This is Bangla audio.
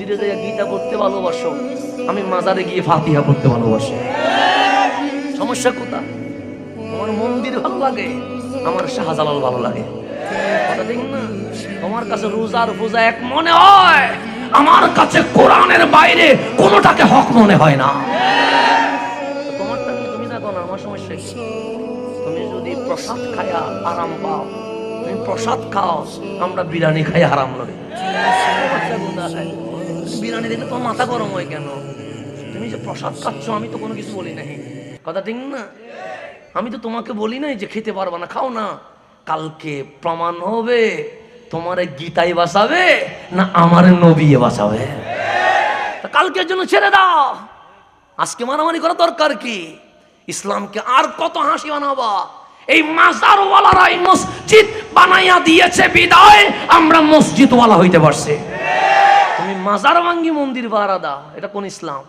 মন্দিরে যাইয়া গীতা পড়তে ভালোবাসো, আমি মাজারে গিয়ে ফাতিহা পড়তে ভালোবাসি। সমস্যা কোথায়? তোমার মন্দির ভালো লাগে, আমার শাহজালাল ভালো লাগে। কথা ঠিক না? তোমার কাছে রোজার পূজা এক মনে হয়, আমার কাছে কোরআনের বাইরে কোনোটাকে হক মনে হয় না। তোমারটা তুমি দেখো না, আমার সমস্যা কি? তুমি যদি প্রসাদ খায়া আরাম পাও, তুমি প্রসাদ খাও, আমরা বিরিয়ানি খাই আরাম লাগে। বিরিয়ানি দেখলে তোমার মাথা গরম হয় কেন? তুমি যে প্রসাদ খাচ্ছ, আমি তো কোনো কিছু বলি নাই। কথা ঠিক না? আমি তো তোমাকে বলি নাই যে খেতে পারবা না, খাও না। কালকে প্রমাণ হবে তোমার গীতাই বাঁচাবে না আমার নবী বাঁচাবে। কালকের জন্য ছেড়ে দাও, আজকে মারামারি করা দরকার কি? ইসলামকে আর কত হাসি বানাবা? এই মাজারওয়ালারাই মসজিদ বানাইয়া দিয়েছে বিদায় আমরা মসজিদওয়ালা হইতে পারছি। তুমি মাজার ভাঙ্গি মন্দির ভাড়া দাও, এটা কোন ইসলাম?